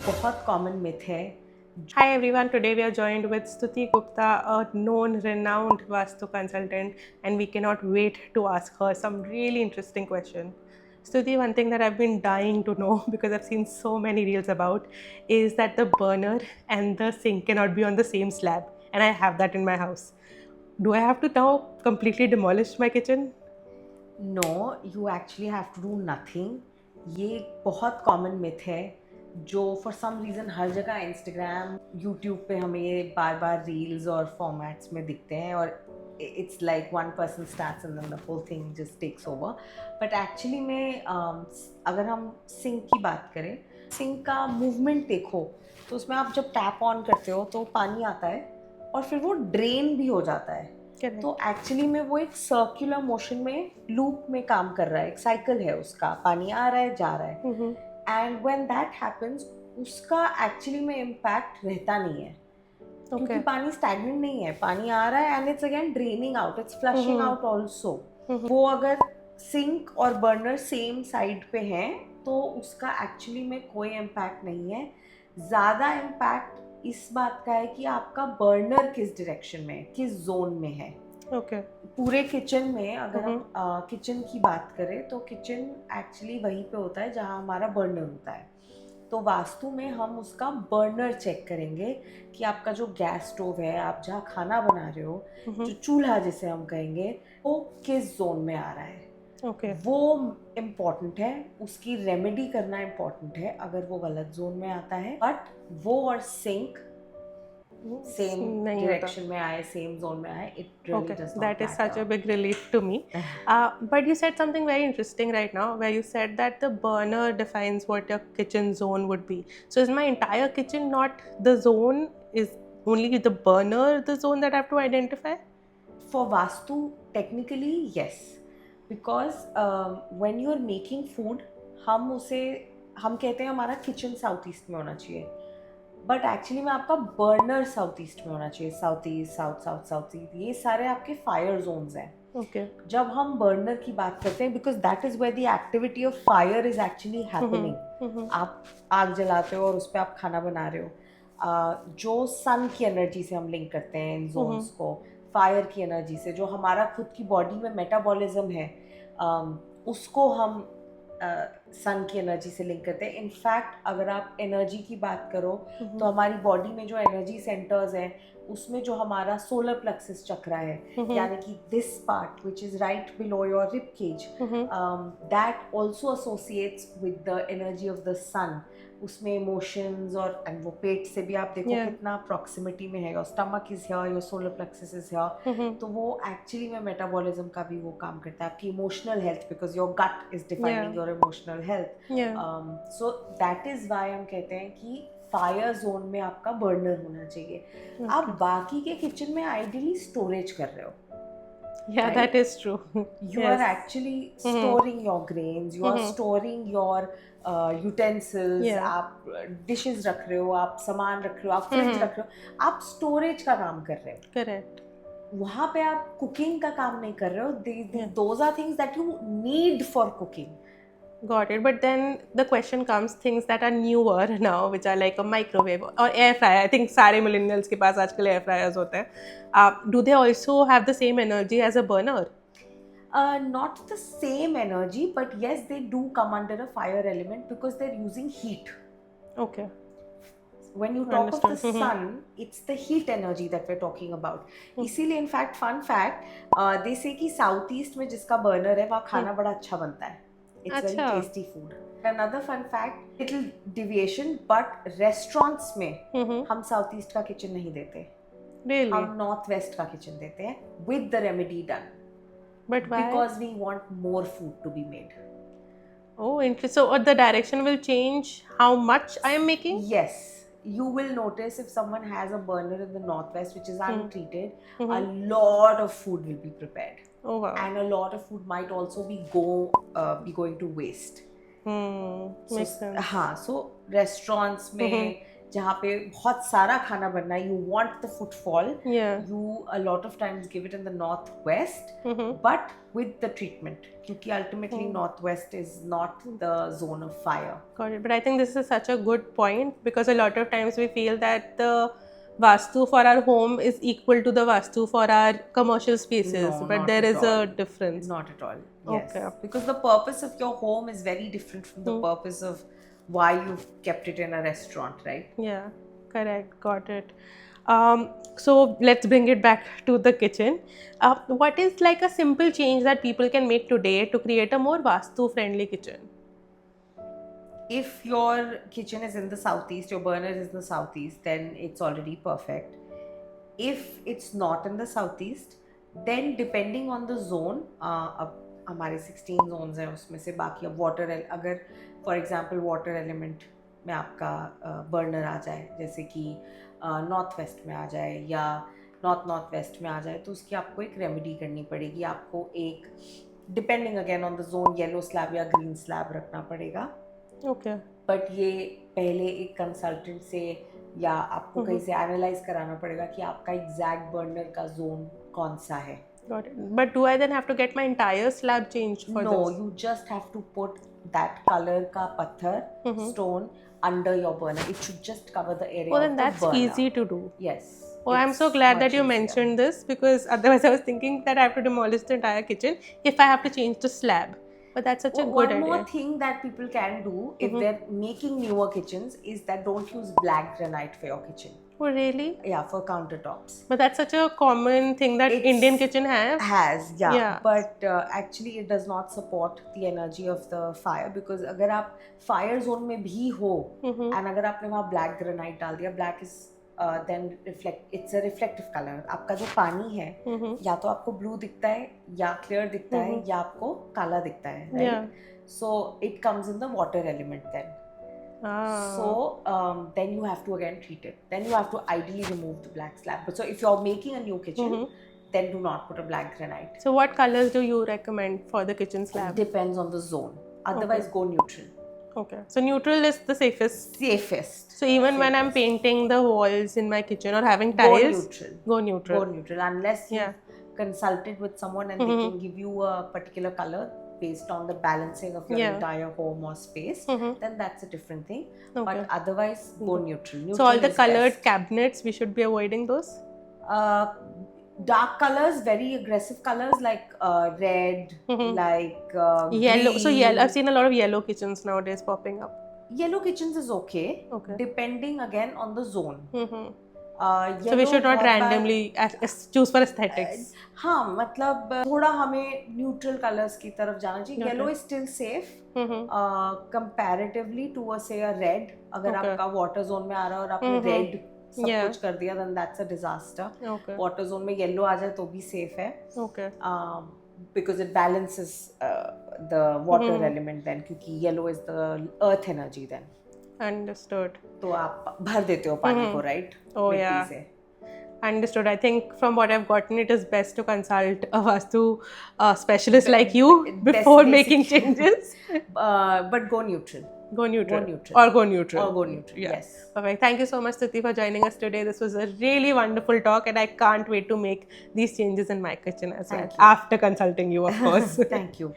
बहुत common myth है। Hi everyone, today we are joined with Stuti Gupta, a known, renowned Vastu consultant, and we cannot wait to ask her some really interesting question. Stuti, one thing that I've been dying to know because I've seen so many reels about is that the burner and the sink cannot be on the same slab, and I have that in my house. Do I have to now completely demolish my kitchen? No, you actually have to do nothing. ये बहुत common myth है जो for some reason हर जगह Instagram YouTube पे हमें बार बार reels और formats में दिखते हैं और it's like one person starts and then the whole thing just takes over. But actually में अगर हम सिंक की बात करें, सिंक का मूवमेंट देखो तो उसमें आप जब टैप ऑन करते हो तो पानी आता है और फिर वो ड्रेन भी हो जाता है। Correct. तो एक्चुअली में वो एक सर्कुलर मोशन में लूप में काम कर रहा है, एक साइकिल है उसका, पानी आ रहा है जा रहा है एंड व्हेन दैट हैपेंस उसका एक्चुअली में इम्पैक्ट रहता नहीं है क्योंकि पानी स्टैग्नेंट नहीं है, पानी आ रहा है and it's again draining out, it's flushing out also. वो अगर सिंक और बर्नर सेम साइड पे हैं तो उसका एक्चुअली में कोई इम्पैक्ट नहीं है। ज़्यादा इम्पैक्ट इस बात का है कि आपका बर्नर किस डायरेक्शन में है, किस जोन में है। Okay. पूरे किचन में अगर हम किचन की बात करें तो किचन एक्चुअली वहीं पे होता है जहाँ हमारा बर्नर होता है। तो वास्तु में हम उसका बर्नर चेक करेंगे कि आपका जो गैस स्टोव है, आप जहाँ खाना बना रहे हो, जो चूल्हा जिसे हम कहेंगे, वो किस जोन में आ रहा है। Okay. वो इम्पॉर्टेंट है, उसकी रेमेडी करना इम्पॉर्टेंट है अगर वो गलत जोन में आता है। बट वो और सिंक सेम नहीं होता। डायरेक्शन में आए, सेम जोन में आए, it really Okay, does not that is such a matter. big relief to me. But you said something very interesting right now, where you said that the burner defines what your kitchen zone would be. So is my entire kitchen not the zone? Is only the burner the zone that I have to identify? For Vastu, technically yes, because when you are making food, हम कहते हैं हमारा kitchen south east में होना चाहिए, but actually में आपका burner south east में होना चाहिए। South east, south south south east, ये सारे आपके फायर जोन्स हैं। Okay. जब हम बर्नर की बात करते हैं, because that is where the activity of fire is actually happening. आप आग जलाते हो और उस पर आप खाना बना रहे हो। जो सन की एनर्जी से हम लिंक करते हैं इन जोन्स को, फायर की एनर्जी से, जो हमारा खुद की बॉडी में मेटाबॉलिज्म है, उसको हम सन की एनर्जी से लिंक करते हैं। इनफैक्ट अगर आप एनर्जी की बात करो तो हमारी बॉडी में जो एनर्जी सेंटर्स हैं उसमें जो हमारा सोलर प्लेक्सस चक्र है, यानी कि this part which is right below your rib cage, that also associates with the energy of the sun. उसमें इमोशंस और एंड वो पेट से भी आप देखो कितना प्रॉक्सिमिटी में है, your stomach is here, your solar plexus is here. तो वो एक्चुअली में मेटाबॉलिज्म का भी वो काम करता है, आपकी emotional health, because your gut is defining your emotional health. So that is why हम कहते हैं कि फायर जोन में आपका बर्नर होना चाहिए। आप बाकी के किचन में आइडियली स्टोरेज कर रहे हो। Yeah, right? That is true. You are actually storing your grains, you are storing your utensils, आप dishes रख रहे हो, आप सामान रख रहे हो, आप फ्रिज रख रहे हो, आप स्टोरेज का काम कर रहे हो। Correct. वहाँ पे आप कुकिंग का काम नहीं कर रहे हो। Those are things that you need for cooking. Got it. But then the question comes, things that are newer now, which are like a microwave or air fryer. I think सारे millennials के पास आजकल air fryers होते हैं. Do they also have the same energy as a burner? Not the same energy, but yes, they do come under a fire element because they're using heat. Okay. When you talk of the sun, it's the heat energy that we're talking about. इसीलिए in fact, fun fact, they say कि south east में जिसका burner है वहाँ खाना बड़ा अच्छा बनता है. It's very tasty food. Another fun fact, little deviation, but restaurants में हम south east का kitchen नहीं देते. Really? हम north west का kitchen देते हैं with the remedy done. But why? Because we want more food to be made. Oh, interesting. So the direction will change how much I am making? Yes. You will notice if someone has a burner in the northwest which is untreated, a lot of food will be prepared. Oh wow. And a lot of food might also be going to waste. Makes sense. हाँ, so restaurants में जहाँ पे बहुत सारा खाना बनना है, you want the footfall, Yeah. you a lot of times give it in the northwest, Mm-hmm. but with the treatment, क्योंकि ultimately northwest is not the zone of fire. Got it. But I think this is such a good point because a lot of times we feel that the Vastu for our home is equal to the Vastu for our commercial spaces, No, but not there at is a all. difference. Not at all. Yes. Okay. Because the purpose of your home is very different from the purpose of why you've kept it in a restaurant, right? Yeah, correct. Got it. So let's bring it back to the kitchen. What is like a simple change that people can make today to create a more Vastu-friendly kitchen? If your kitchen is in the southeast, your burner is in the southeast, then it's already perfect. If it's not in the southeast, then depending on the zone, अब हमारे 16 zones हैं, उसमें से बाकी अब water अगर for example water element में आपका burner आ जाए, जैसे कि north west में आ जाए या north west में आ जाए, तो उसकी आपको एक remedy करनी पड़ेगी. आपको एक depending again on the zone yellow slab या green slab रखना पड़ेगा. Okay. बट ये पहले एक कंसल्टेंट से या आपको कहीं से एनालाइज कराना पड़ेगा कि आपका एग्जैक्ट बर्नर का जोन कौन सा है. Got it. But do I then have to get my entire slab changed for No, this? you just have to put that color का पत्थर stone under your burner. It should just cover the area Oh, of then the that's burner. easy to do. Yes. Oh, I'm it's so glad that much you easier. mentioned this because otherwise I was thinking that I have to demolish the entire kitchen if I have to change the slab. But that's such a good One more idea. thing that people can do if they're making newer kitchens is that don't use black granite for your kitchen. Oh, really? Yeah, for countertops. But that's such a common thing that It's- Indian kitchen have. Has, yeah. Yeah. But actually it does not support the energy of the fire because अगर आप fire zone में भी हो and अगर आपने वहाँ black granite डाल दिया, black is then it's a reflective color. आपका जो पानी है या तो आपको blue दिखता है या clear दिखता है या आपको काला दिखता है, right? Yeah. So it comes in the water element then. Ah. So then you have to again treat it. Then you have to ideally remove the black slab. But so if you're making a new kitchen, then do not put a black granite. So what colors do you recommend for the kitchen slab? Depends on the zone. Otherwise, go neutral. Okay. So neutral is the safest. Safest. So even when I'm painting the walls in my kitchen or having Go tiles, neutral. go neutral. Go neutral. Unless you've consulted with someone and they can give you a particular color based on the balancing of your entire home or space, then that's a different thing. Okay. But otherwise, go neutral. So Neutral all the is colored best. cabinets, we should be avoiding those. Dark colors, very aggressive colors like red, like Yellow. So green. yellow. I've seen a lot of yellow kitchens nowadays popping up. Yellow kitchens is okay. Okay. Depending again on the zone. So we should not randomly choose for aesthetics. हाँ मतलब थोड़ा हमें neutral colors की तरफ जाना चाहिए. Yellow is still safe comparatively to say a red. अगर आपका water zone में आ रहा है और आपने red सब कुछ कर दिया, then that's a disaster. Okay. Water zone में yellow आ जाए तो भी safe है. Okay. Because it balances the water element then, क्योंकि yellow is the earth energy then. Understood. तो आप भर देते हो पानी को, right? Oh, मिट्टी yeah. से. Understood. I think from what I've gotten, it is best to consult a Vastu specialist like you before making changes. But go neutral. Go neutral. Go neutral. Or go neutral. Or go neutral, Yeah. yes. Perfect. Thank you so much, Stuti, for joining us today. This was a really wonderful talk, and I can't wait to make these changes in my kitchen as well. Thank you. After consulting you, of course. Thank you.